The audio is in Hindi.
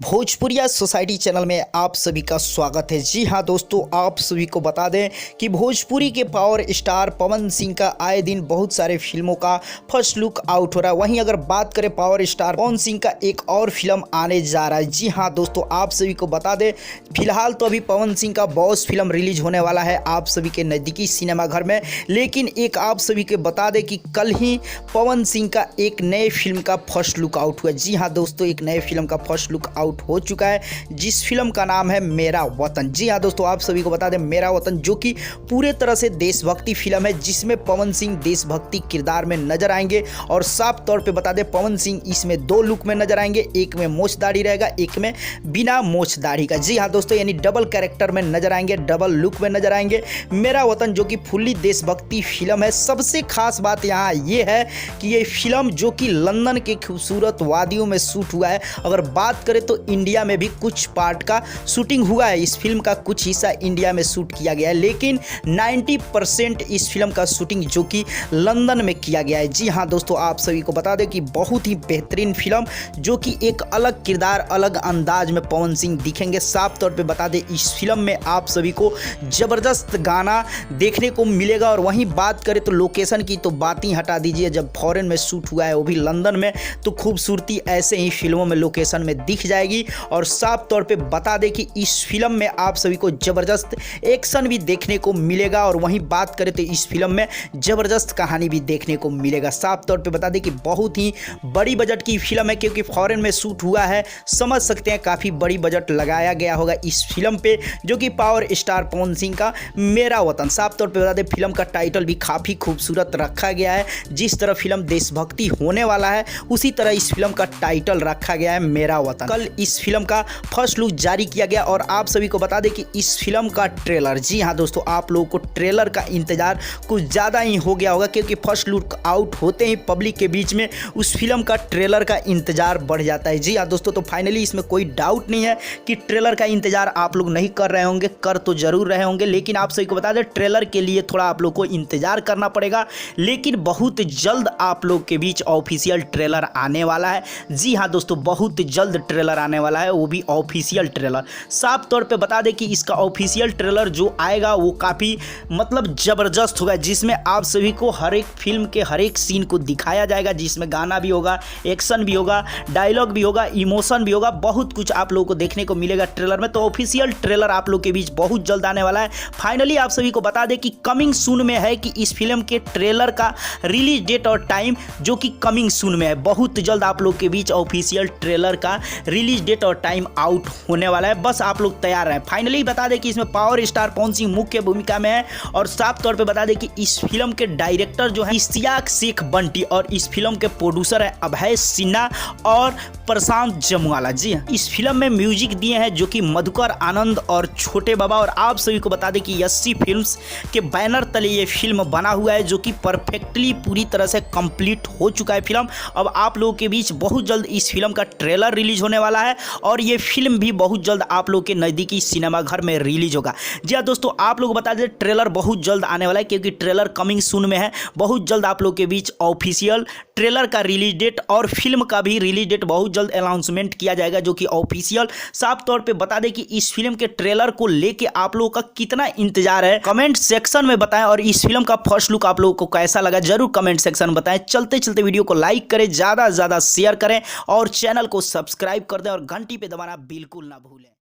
भोजपुरिया सोसाइटी चैनल में आप सभी का स्वागत है। जी हाँ दोस्तों, आप सभी को बता दें कि भोजपुरी के पावर स्टार पवन सिंह का आए दिन बहुत सारे फिल्मों का फर्स्ट लुक आउट हो रहा है। वहीं अगर बात करें पावर स्टार पवन सिंह का एक और फिल्म आने जा रहा है। जी हाँ दोस्तों, आप सभी को बता दें फिलहाल तो अभी पवन सिंह का बॉस फिल्म रिलीज होने वाला है आप सभी के नज़दीकी सिनेमाघर में, लेकिन एक आप सभी को बता दें कि कल ही पवन सिंह का एक नए फिल्म का फर्स्ट लुक आउट हुआ। जी हाँ दोस्तों, एक नए फिल्म का फर्स्ट लुक आउट हो चुका है जिस फिल्म का नाम है मेरा वतन। जी हाँ दोस्तों, आप सभी को बता दें मेरा वतन जो कि पूरे तरह से देशभक्ति फिल्म है, जिसमें पवन सिंह देशभक्ति किरदार में नजर आएंगे। और साफ तौर पे बता दें पवन सिंह इसमें दो लुक में नजर आएंगे, एक में मोछ दाढ़ी रहेगा, एक में बिना मोछ दाढ़ी का। जी हाँ दोस्तों, यानी डबल कैरेक्टर में नजर आएंगे, डबल लुक में नजर आएंगे। मेरा वतन जो कि फुल्ली देशभक्ति फिल्म है। सबसे खास बात यहाँ ये है कि ये फिल्म जो कि लंदन के खूबसूरत वादियों में शूट हुआ है। अगर बात करें तो इंडिया में भी कुछ पार्ट का शूटिंग हुआ है, इस फिल्म का कुछ हिस्सा इंडिया में शूट किया गया है, लेकिन 90% इस फिल्म का शूटिंग जो कि लंदन में किया गया है। जी हाँ दोस्तों, आप सभी को बता दें कि बहुत ही बेहतरीन फिल्म जो कि एक अलग किरदार अलग अंदाज में पवन सिंह दिखेंगे। साफ तौर पे बता दें इस फिल्म में आप सभी को ज़बरदस्त गाना देखने को मिलेगा। और वहीं बात करें तो लोकेशन की तो बात ही हटा दीजिए, जब फॉरेन में शूट हुआ है वो भी लंदन में, तो खूबसूरती ऐसे ही फिल्मों में लोकेशन में दिख जाएगी। और साफ तौर पे बता दें कि इस फिल्म में आप सभी को जबरदस्त एक्शन भी देखने को मिलेगा। और वहीं बात करें तो इस फिल्म में जबरदस्त कहानी भी देखने को मिलेगा। साफ तौर पे बता दें कि बहुत ही बड़ी बजट की फिल्म है, क्योंकि फॉरेन में शूट हुआ है, समझ सकते हैं काफ़ी बड़ी बजट लगाया गया होगा इस फिल्म पे, जो कि पावर स्टार पवन सिंह का मेरा वतन। साफ तौर पे बता दें फिल्म का टाइटल भी काफ़ी खूबसूरत रखा गया है। जिस तरह फिल्म देशभक्ति होने वाला है उसी तरह इस फिल्म का टाइटल रखा गया है मेरा वतन। कल इस फिल्म का फर्स्ट लुक जारी किया गया और आप सभी को बता दें कि इस फिल्म का ट्रेलर, जी हाँ दोस्तों, आप लोगों को ट्रेलर का इंतजार कुछ ज़्यादा ही हो गया होगा, क्योंकि फर्स्ट लुक आउट होते ही पब्लिक के बीच में उस फिल्म का ट्रेलर का इंतजार बढ़ जाता है। जी हाँ दोस्तों, तो फाइनली इसमें कोई डाउट नहीं है कि ट्रेलर का इंतजार आप लोग नहीं कर रहे होंगे, कर तो जरूर रहे होंगे, लेकिन आप सभी को बता दें ट्रेलर के लिए थोड़ा आप लोग को इंतजार करना पड़ेगा। लेकिन बहुत जल्द आप लोग के बीच ऑफिशियल ट्रेलर आने वाला है। जी हाँ दोस्तों, बहुत जल्द ट्रेलर आने वाला है, वो भी ऑफिशियल ट्रेलर। साफ तौर पे बता दें कि इसका ऑफिशियल ट्रेलर जो आएगा वो काफ़ी मतलब ज़बरदस्त होगा, जिसमें आप सभी को हर एक फिल्म के हर एक सीन को दिखाया जाएगा, जिसमें गाना भी होगा, एक्शन भी होगा, डायलॉग भी होगा, इमोशन भी होगा, बहुत कुछ आप लोगों को देखने को मिलेगा ट्रेलर में। तो ऑफिशियल ट्रेलर आप लोग के बीच बहुत जल्द आने वाला है। फाइनली आप सभी को बता दें कि कमिंग सून में है कि इस फिल्म के ट्रेलर का रिलीज डेट और टाइम जो कि कमिंग सून में है। बहुत जल्द आप लोग के बीच ऑफिशियल ट्रेलर का रिलीज डेट और टाइम आउट होने वाला है, बस आप लोग तैयार हैं। फाइनली बता दें कि इसमें पावर स्टार पवन सिंह मुख्य भूमिका में है। और साफ तौर पे बता दें कि इस फिल्म के डायरेक्टर जो है इश्तियाक शेख बंटी, और इस फिल्म के प्रोड्यूसर है अभय सिन्हा और प्रशांत जमुआला। जी हाँ, इस फिल्म में म्यूजिक दिए हैं जो कि मधुकर आनंद और छोटे बाबा। और आप सभी को बता दें कि यस्सी फिल्म्स के बैनर तले ये फिल्म बना हुआ है, जो कि परफेक्टली पूरी तरह से कंप्लीट हो चुका है फिल्म। अब आप लोगों के बीच बहुत जल्द इस फिल्म का ट्रेलर रिलीज होने वाला है और ये फिल्म भी बहुत जल्द आप लोग के नज़दीकी सिनेमाघर में रिलीज होगा। जी हाँ दोस्तों, आप लोग बता दें ट्रेलर बहुत जल्द आने वाला है, क्योंकि ट्रेलर कमिंग सून में है। बहुत जल्द आप लोग के बीच ऑफिशियल ट्रेलर का रिलीज डेट और फिल्म का भी रिलीज डेट बहुत जल्द अनाउंसमेंट किया जाएगा, जो कि ऑफिशियल। साफ तौर पे बता दें कि इस फिल्म के ट्रेलर को लेके आप लोगों का कितना इंतजार है कमेंट सेक्शन में बताएं, और इस फिल्म का फर्स्ट लुक आप लोगों को कैसा लगा जरूर कमेंट सेक्शन में बताएं। चलते चलते वीडियो को लाइक करें, ज़्यादा से ज़्यादा शेयर करें और चैनल को सब्सक्राइब कर दें और घंटी पे दबाना बिल्कुल ना भूलें।